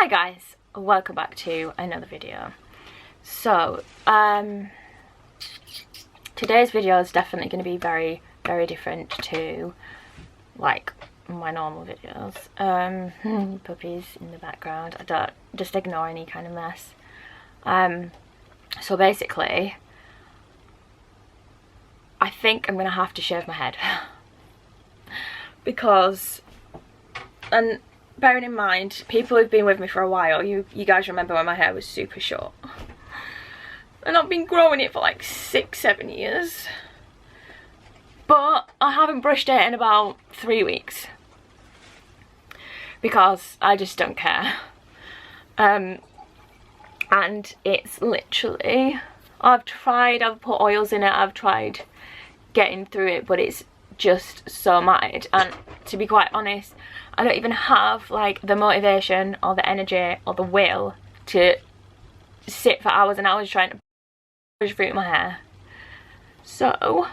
Hi guys, welcome back to another video. So today's video is definitely going to be very different to like my normal videos. Puppies in the background, I don't, just ignore any kind of mess. So basically I think I'm going to have to shave my head because, and bearing in mind, people who've been with me for a while, you guys remember when my hair was super short. And I've been growing it for like 6-7 years. But I haven't brushed it in about 3 weeks. Because I just don't care. And it's literally, I've put oils in it, I've tried getting through it, but it's just so matted. And to be quite honest, I don't even have like the motivation or the energy or the will to sit for hours and hours trying to brush through my hair. So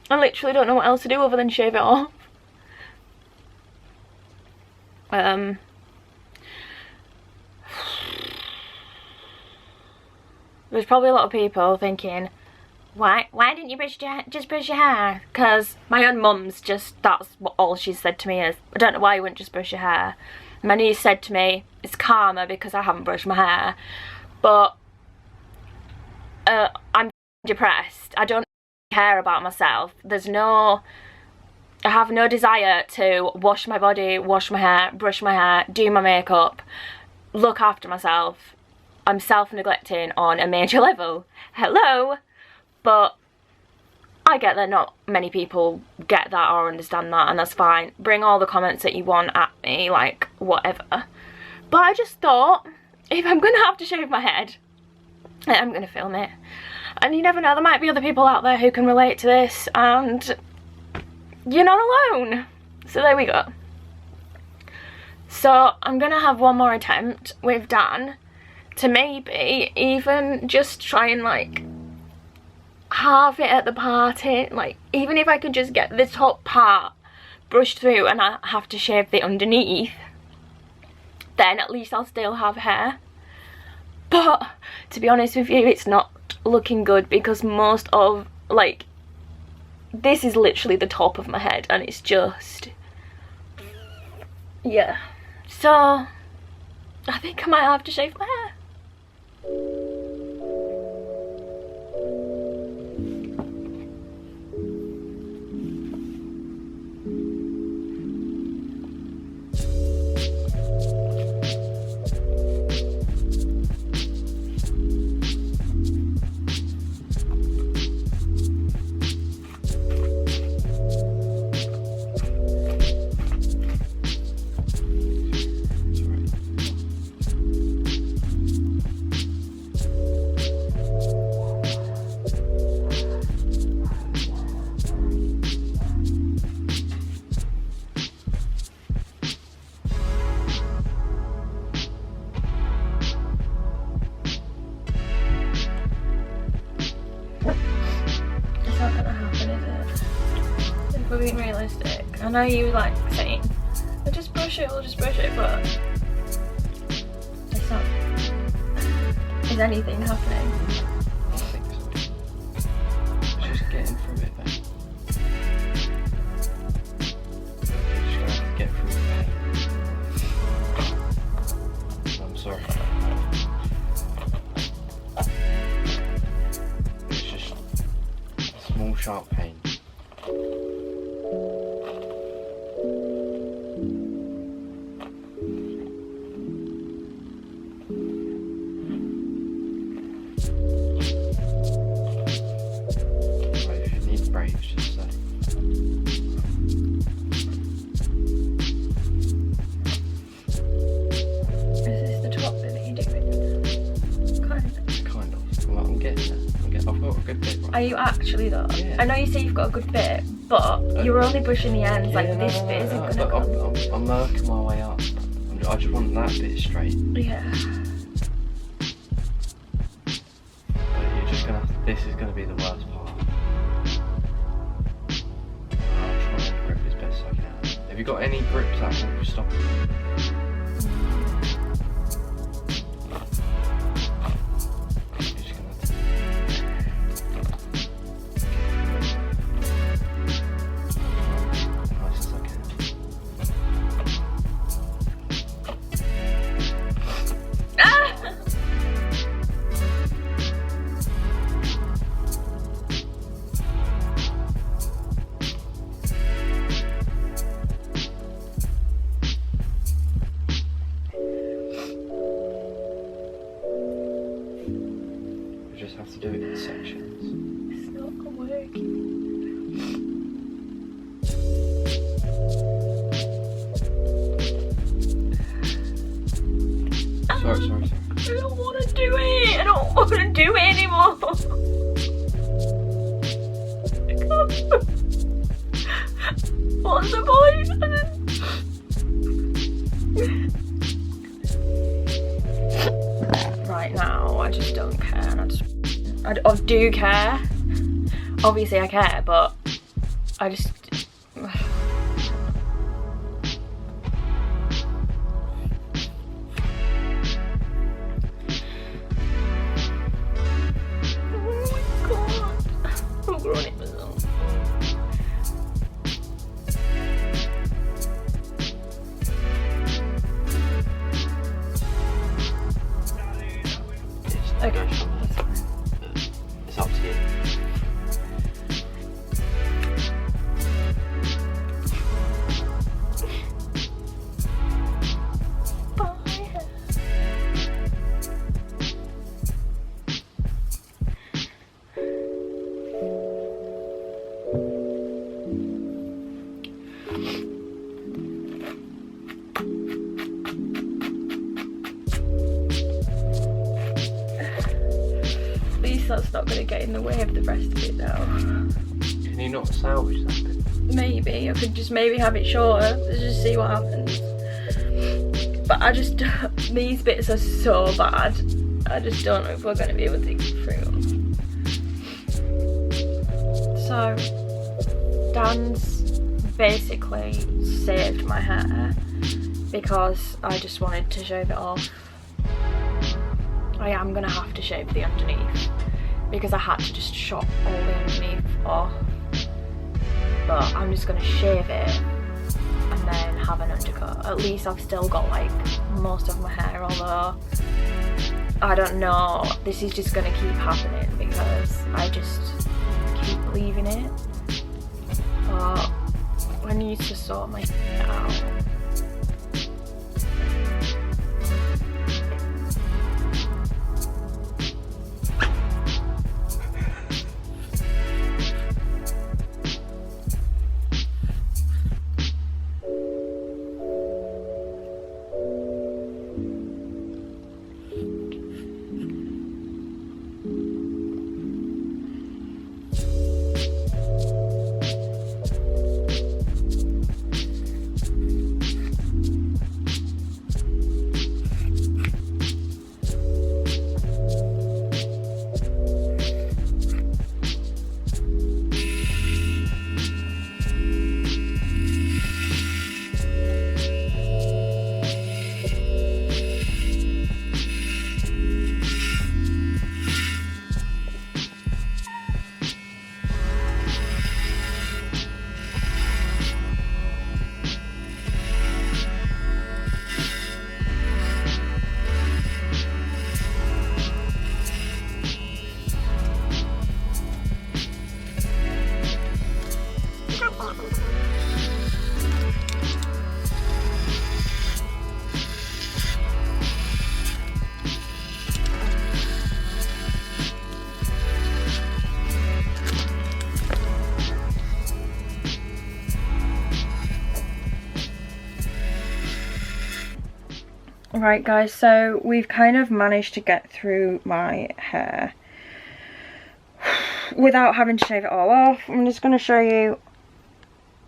I literally don't know what else to do other than shave it off. There's probably a lot of people thinking, why didn't you just brush your hair? Because my own mum's just, that's what all she said to me is, I don't know why you wouldn't just brush your hair. My niece said to me, it's karma because I haven't brushed my hair. But I'm depressed. I don't care about myself. I have no desire to wash my body, wash my hair, brush my hair, do my makeup, look after myself. I'm self-neglecting on a major level. Hello? But I get that not many people get that or understand that, and that's fine. Bring all the comments that you want at me, like, whatever. But I just thought, if I'm going to have to shave my head, I'm going to film it. And you never know, there might be other people out there who can relate to this, and you're not alone. So there we go. So I'm going to have one more attempt with Dan to maybe even just try and, like, half it at the party. Like, even if I could just get the top part brushed through and I have to shave the underneath, then at least I'll still have hair. But to be honest with you, it's not looking good because most of, like, this is literally the top of my head and it's just, yeah. So I think I might have to shave my hair. Being realistic. I know you like saying, I'll just brush it, but it's not. Is anything happening? I think so. It's just getting through it then. You're just gonna have to get through the pain. I'm sorry. It's just a small sharp pain. Are you actually though? Yeah. I know you say you've got a good bit, but you're only brushing the ends, yeah, like this bit isn't gonna come. I'm working my way up. I just want that bit straight. Yeah. But you're just gonna have to, this is gonna be the worst part. I'll try and grip as best I can. Have you got any grips that will stop it? What's the point? Right now, I just don't care. And I do care. Obviously I care, but I just... Okay. It's up to you. At least that's not going to get in the way of the rest of it now. Can you not salvage that bit? Maybe, I could just maybe have it shorter, let's just see what happens. But I just, these bits are so bad, I just don't know if we're going to be able to get through them. So, Dan's basically saved my hair because I just wanted to shave it off. I am going to have to shave the underneath because I had to just chop all the underneath off. But I'm just going to shave it and then have an undercut. At least I've still got like most of my hair, although I don't know, this is just going to keep happening because I just keep leaving it. But I need to sort my hair out. Right guys, so we've kind of managed to get through my hair without having to shave it all off. I'm just going to show you,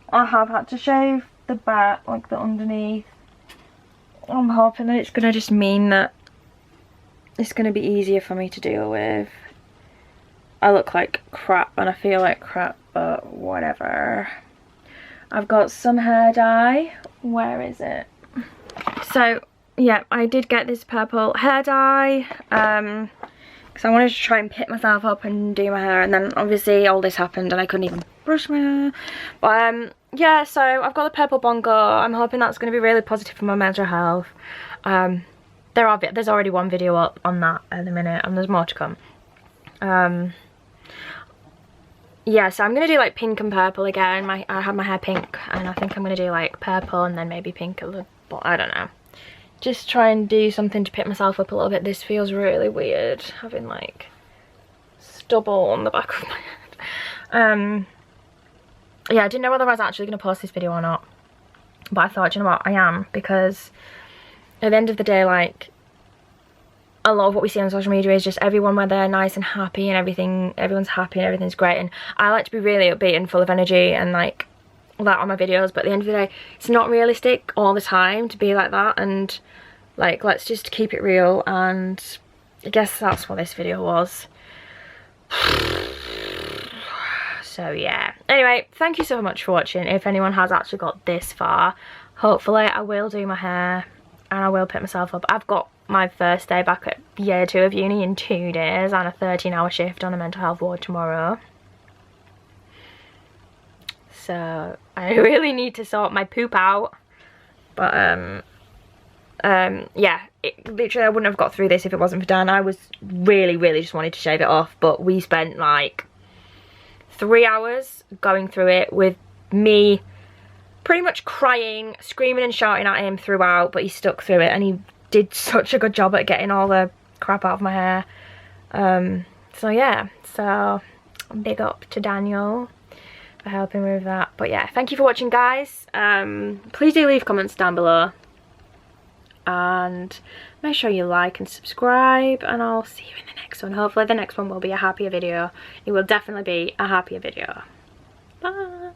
I have had to shave the back, like the underneath. I'm hoping that it's going to just mean that it's going to be easier for me to deal with. I look like crap and I feel like crap, but whatever. I've got some hair dye. Where is it? So yeah, I did get this purple hair dye because I wanted to try and pick myself up and do my hair, and then obviously all this happened and I couldn't even brush my hair. But yeah, so I've got the purple bongo. I'm hoping that's going to be really positive for my mental health. There's already one video up on that at the minute and there's more to come. Yeah, so I'm going to do like pink and purple again. I have my hair pink and I think I'm going to do like purple and then maybe pink a little, but I don't know. Just try and do something to pick myself up a little bit. This feels really weird, having like stubble on the back of my head. Yeah, I didn't know whether I was actually going to post this video or not, but I thought, you know what, I am, because at the end of the day, like, a lot of what we see on social media is just everyone where they're nice and happy and everything's happy and everything's great, and I like to be really upbeat and full of energy, and like, that on my videos, but at the end of the day, it's not realistic all the time to be like that, and like, let's just keep it real. And I guess that's what this video was. So yeah, anyway, thank you so much for watching. If anyone has actually got this far, hopefully I will do my hair and I will pick myself up. I've got my first day back at year 2 of uni in 2 days and a 13-hour shift on a mental health ward tomorrow. So I really need to sort my poop out. But yeah, literally I wouldn't have got through this if it wasn't for Dan. I was really just wanted to shave it off, but we spent like 3 hours going through it with me pretty much crying, screaming and shouting at him throughout, but he stuck through it and he did such a good job at getting all the crap out of my hair. So yeah, so big up to Daniel for helping with that. But yeah, thank you for watching, guys. Please do leave comments down below and make sure you like and subscribe, and I'll see you in the next one. Hopefully the next one will be a happier video. It will definitely be a happier video. Bye.